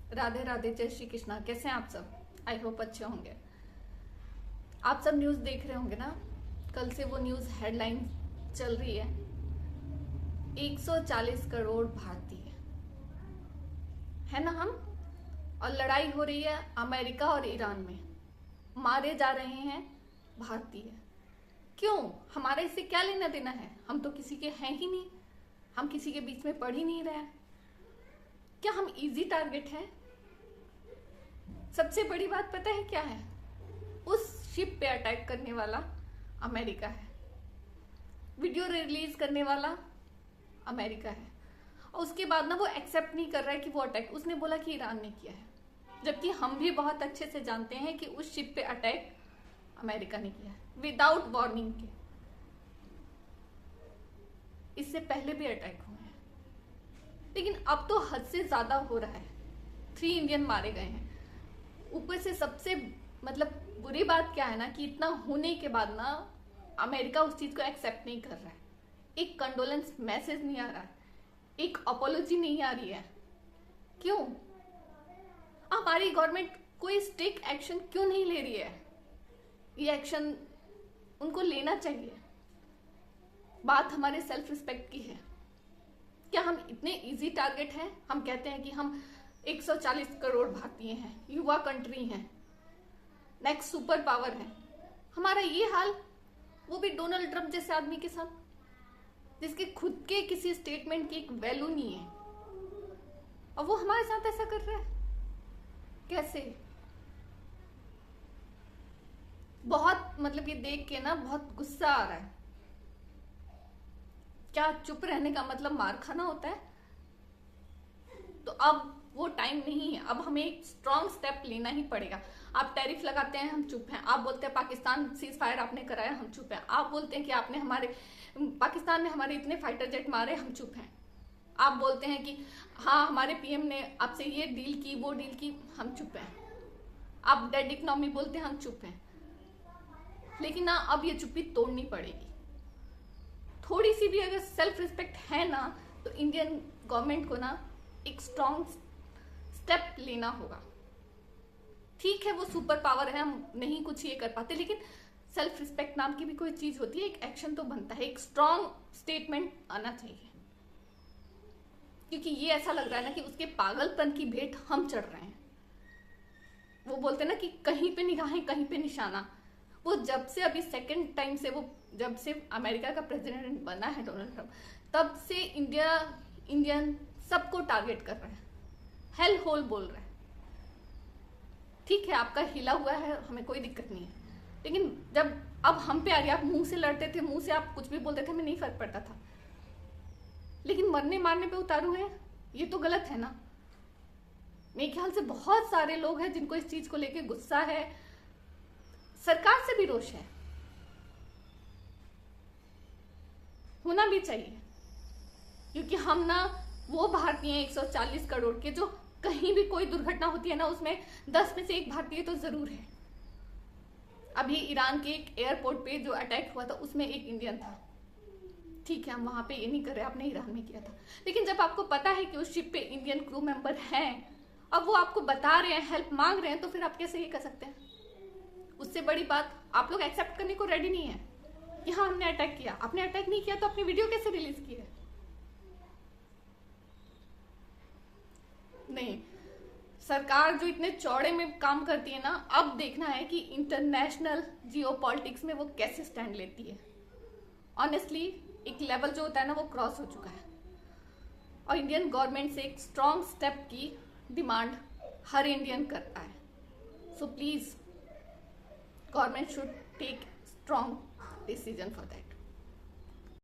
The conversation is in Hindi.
राधे राधे, जय श्री कृष्णा। कैसे हैं आप सब? आई होप अच्छे होंगे। आप सब न्यूज़ देख रहे होंगे ना। कल से वो न्यूज़ हेडलाइन चल रही है, 140 करोड़ भारतीय है ना हम, और लड़ाई हो रही है अमेरिका और ईरान में, मारे जा रहे हैं भारतीय। क्यों? हमारा इससे क्या लेना देना है? हम तो किसी के हैं ही नहीं, हम किसी के बीच में पढ़ ही नहीं रहे हैं। क्या हम इजी टारगेट हैं? सबसे बड़ी बात पता है क्या है? उस शिप पे अटैक करने वाला अमेरिका है, वीडियो रिलीज करने वाला अमेरिका है, और उसके बाद ना वो एक्सेप्ट नहीं कर रहा है कि वो अटैक उसने बोला कि ईरान ने किया है, जबकि हम भी बहुत अच्छे से जानते हैं कि उस शिप पे अटैक अमेरिका ने किया है विदाउट वार्निंग के। इससे पहले भी अटैक हुए हैं, लेकिन अब तो हद से ज्यादा हो रहा है। 3 इंडियन मारे गए हैं। ऊपर से सबसे बुरी बात क्या है ना, कि इतना होने के बाद ना अमेरिका उस चीज को एक्सेप्ट नहीं कर रहा है। एक कंडोलेंस मैसेज नहीं आ रहा है, एक अपोलॉजी नहीं आ रही है। क्यों? हमारी गवर्नमेंट कोई स्ट्रिक्ट एक्शन क्यों नहीं ले रही है? ये एक्शन उनको लेना चाहिए। बात हमारे सेल्फ रिस्पेक्ट की है। क्या हम इतने इजी टारगेट हैं? हम कहते हैं कि हम 140 करोड़ भारतीय हैं, युवा कंट्री हैं, नेक्स्ट सुपर पावर है। हमारा ये हाल, वो भी डोनाल्ड ट्रंप जैसे आदमी के साथ, जिसके खुद के किसी स्टेटमेंट की एक वैल्यू नहीं है, और वो हमारे साथ ऐसा कर रहा है। कैसे? बहुत ये देख के ना बहुत गुस्सा आ रहा है। क्या चुप रहने का मतलब मार खाना होता है? तो अब वो टाइम नहीं है, अब हमें एक स्ट्रॉन्ग स्टेप लेना ही पड़ेगा। आप टैरिफ लगाते हैं, हम चुप हैं। आप बोलते हैं पाकिस्तान सीज फायर आपने कराया, हम चुप हैं। आप बोलते हैं कि आपने पाकिस्तान ने हमारे इतने फाइटर जेट मारे, हम चुप हैं। आप बोलते हैं कि हाँ हमारे पीएम ने आपसे ये डील की, वो डील की, हम चुप हैं। आप डेड इकोनॉमी बोलते हैं, हम चुप हैं। लेकिन ना अब ये चुप्पी तोड़नी पड़ेगी। थोड़ी सी भी अगर सेल्फ रिस्पेक्ट है ना, तो इंडियन गवर्नमेंट को ना एक स्ट्रॉन्ग स्टेप लेना होगा। ठीक है वो सुपर पावर है, हम नहीं कुछ ये कर पाते, लेकिन सेल्फ रिस्पेक्ट नाम की भी कोई चीज होती है। एक एक्शन तो बनता है, एक स्ट्रॉन्ग स्टेटमेंट आना चाहिए। क्योंकि ये ऐसा लग रहा है ना कि उसके पागलपन की भेंट हम चढ़ रहे हैं। वो बोलते हैं ना कि कहीं पे निगाहें कहीं पे निशाना। वो जब से अभी सेकंड टाइम से, वो जब से अमेरिका का प्रेसिडेंट बना है डोनाल्ड ट्रंप, तब से इंडियन सबको टारगेट कर रहे हैं, हेल होल बोल रहे हैं। ठीक है आपका हिला हुआ है, हमें कोई दिक्कत नहीं है, लेकिन जब अब हम पे आ रही, आप मुंह से लड़ते थे, मुंह से आप कुछ भी बोलते थे, हमें नहीं फर्क पड़ता था, लेकिन मरने मारने पे उतारू है, ये तो गलत है ना। मेरे ख्याल से बहुत सारे लोग हैं जिनको इस चीज को लेके गुस्सा है, सरकार से भी रोष है, होना भी चाहिए। क्योंकि हम ना वो भारतीय हैं 140 करोड़ के, जो कहीं भी कोई दुर्घटना होती है ना, उसमें 10 में से 1 भारतीय तो जरूर है। अभी ईरान के एक एयरपोर्ट पे जो अटैक हुआ था, उसमें एक इंडियन था। ठीक है हम वहां पे ये नहीं कर रहे, आपने ईरान में किया था, लेकिन जब आपको पता है कि उस शिप पे इंडियन क्रू मेंबर हैं, अब वो आपको बता रहे हैं, हेल्प मांग रहे हैं, तो फिर आप कैसे ये कर सकते हैं? उससे बड़ी बात आप लोग एक्सेप्ट करने को रेडी नहीं है कि हाँ हमने अटैक किया। आपने अटैक नहीं किया तो अपनी वीडियो कैसे रिलीज की है? नहीं, सरकार जो इतने चौड़े में काम करती है ना, अब देखना है कि इंटरनेशनल जियोपॉलिटिक्स में वो कैसे स्टैंड लेती है। ऑनेस्टली एक लेवल जो होता है ना, वो क्रॉस हो चुका है, और इंडियन गवर्नमेंट से एक स्ट्रॉन्ग स्टेप की डिमांड हर इंडियन करता है। So please government should take strong decision for that.